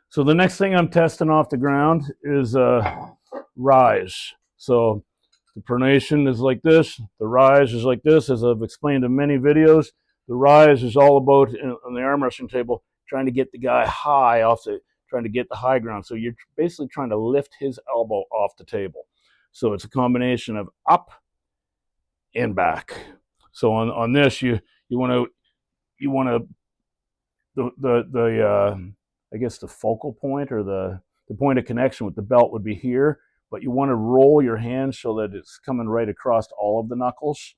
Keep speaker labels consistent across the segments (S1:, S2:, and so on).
S1: So the next thing I'm testing off the ground is rise. So the pronation is like this. The rise is like this, as I've explained in many videos. The rise is all about, on the arm wrestling table, trying to get the guy high off the, trying to get the high ground. So you're basically trying to lift his elbow off the table. So it's a combination of up and back. So on this, you want to the I guess the focal point, or the point of connection with the belt would be here, but you want to roll your hand so that it's coming right across all of the knuckles,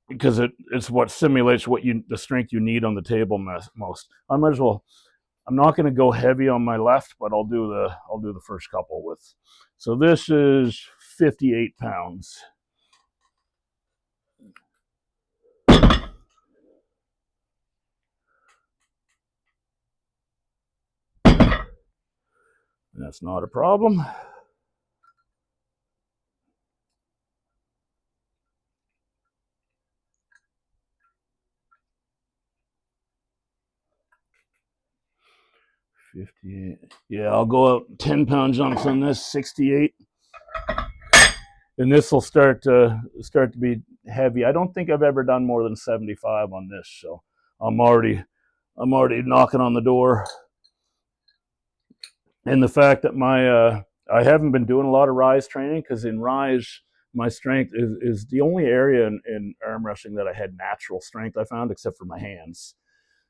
S1: because it's what simulates the strength you need on the table most. I might as well. I'm not going to go heavy on my left, but I'll do the first couple with. So this is 58 pounds. That's not a problem. $58. Yeah, I'll go up 10-pound jumps on this. 68, and this will start to be heavy. I don't think I've ever done more than 75 on this, so I'm already knocking on the door. And the fact that I haven't been doing a lot of rise training, because in rise my strength is the only area in arm wrestling that I had natural strength, I found, except for my hands.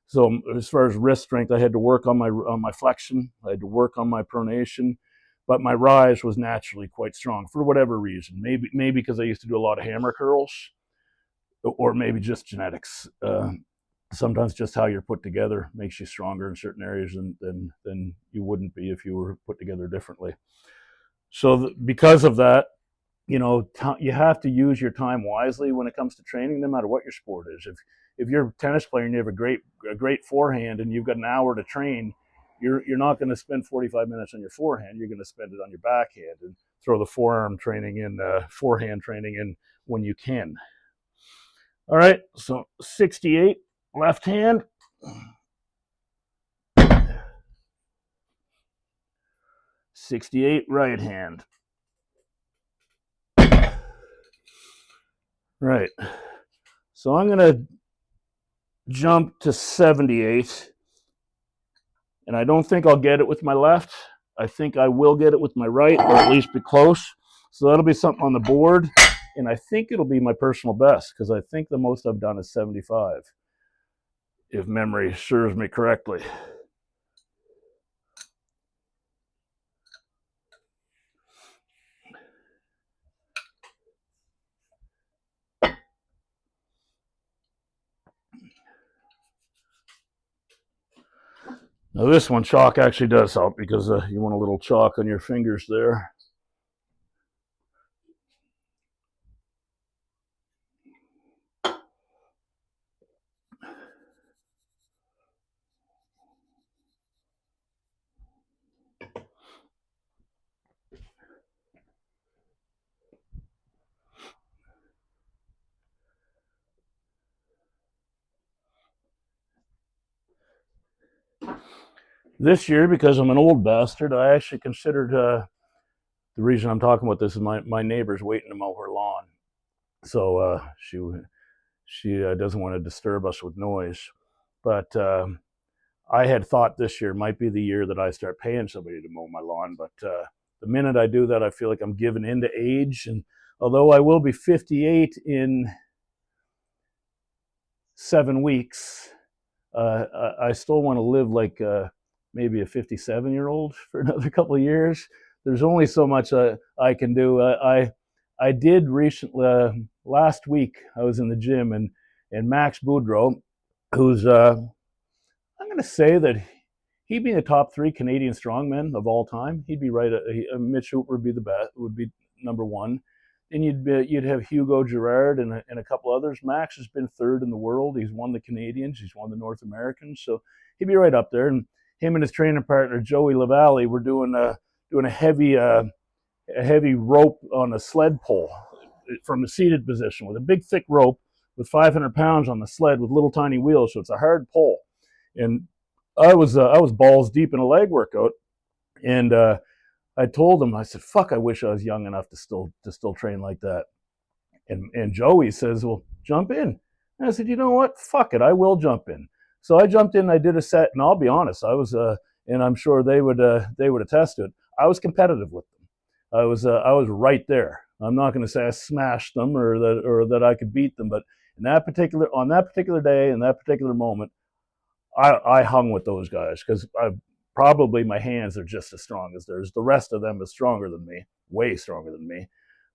S1: So as far as wrist strength, I had to work on my flexion, I had to work on my pronation, but my rise was naturally quite strong for whatever reason. Maybe because I used to do a lot of hammer curls, or maybe just genetics. Sometimes just how you're put together makes you stronger in certain areas than you wouldn't be if you were put together differently. So because of that, you have to use your time wisely when it comes to training, no matter what your sport is. If you're a tennis player and you have a great forehand and you've got an hour to train, you're not going to spend 45 minutes on your forehand. You're going to spend it on your backhand and throw the forehand training in when you can. All right, so 68 left hand. 68 right hand. Right. So I'm going to jump to 78. And I don't think I'll get it with my left. I think I will get it with my right, or at least be close. So that'll be something on the board. And I think it'll be my personal best, because I think the most I've done is 75, if memory serves me correctly. Now this one, chalk actually does help, because you want a little chalk on your fingers there. This year, because I'm an old bastard, I actually considered, the reason I'm talking about this is my neighbor's waiting to mow her lawn. So she doesn't want to disturb us with noise. But I had thought this year might be the year that I start paying somebody to mow my lawn. But the minute I do that, I feel like I'm giving in to age. And although I will be 58 in 7 weeks, I still want to live like maybe a 57-year-old for another couple of years. There's only so much I can do. I did recently, last week, I was in the gym, and Max Boudreau, who's, I'm going to say that he'd be in the top 3 Canadian strongmen of all time. He'd be right. Mitch Hooper would be the best, would be number 1. And you'd have Hugo Girard and a couple others. Max has been 3rd in the world. He's won the Canadians. He's won the North Americans. So he'd be right up there. And him and his training partner Joey Lavallee were doing a heavy rope on a sled pole from a seated position with a big thick rope with 500 pounds on the sled with little tiny wheels. So it's a hard pole. And I was balls deep in a leg workout, and I told him, I said, "Fuck, I wish I was young enough to still train like that." And Joey says, "Well, jump in." And I said, "You know what? Fuck it, I will jump in." So I jumped in. I did a set, and I'll be honest, and I'm sure they would attest to it. I was competitive with them. I was right there. I'm not going to say I smashed them or that I could beat them, but on that particular day, in that particular moment, I hung with those guys because probably my hands are just as strong as theirs. The rest of them is stronger than me, way stronger than me.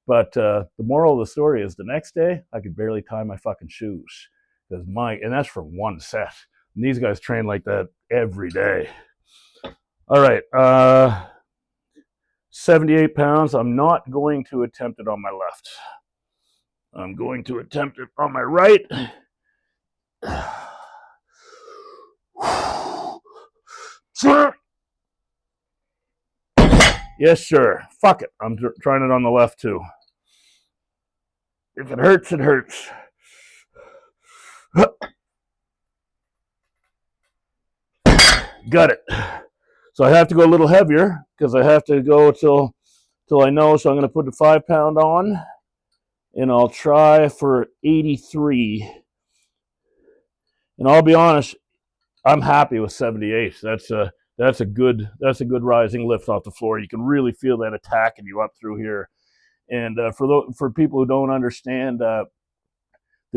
S1: But the moral of the story is the next day I could barely tie my fucking shoes because and that's from one set. And these guys train like that every day. All right, 78 pounds. I'm not going to attempt it on my left. I'm going to attempt it on my right. Yes, sir. Fuck it. I'm trying it on the left too. If it hurts, it hurts. Got it. So I have to go a little heavier because I have to go till I know. So I'm going to put the 5 pound on, and I'll try for 83. And I'll be honest, I'm happy with 78. That's a good rising lift off the floor. You can really feel that attacking you up through here. And for people who don't understand the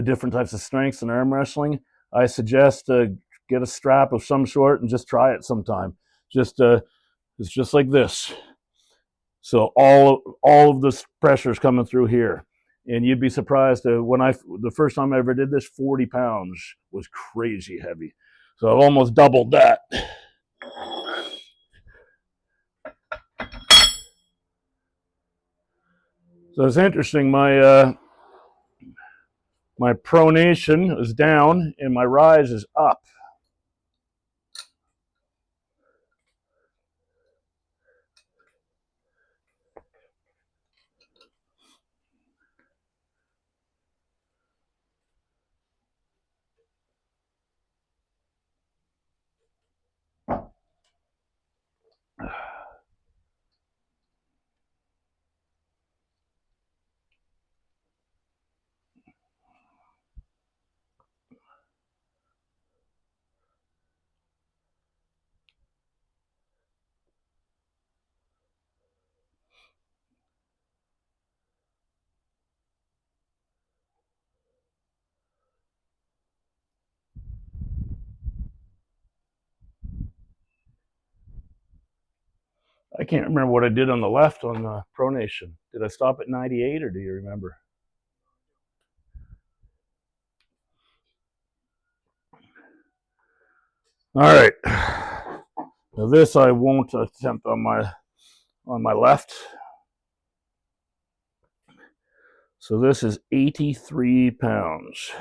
S1: different types of strengths in arm wrestling, I suggest get a strap of some sort and just try it sometime. It's just like this. So all of this pressure is coming through here, and you'd be surprised the first time I ever did this, 40 pounds was crazy heavy. So I've almost doubled that. So it's interesting. My pronation is down and my rise is up. I can't remember what I did on the left on the pronation. Did I stop at 98 or do you remember? All right. Now this I won't attempt on my left. So this is 83 pounds.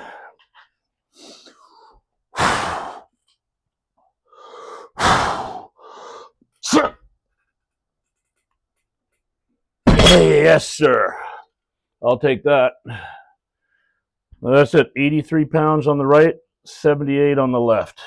S1: Yes, sir. I'll take that. Well, that's it. 83 pounds on the right, 78 on the left.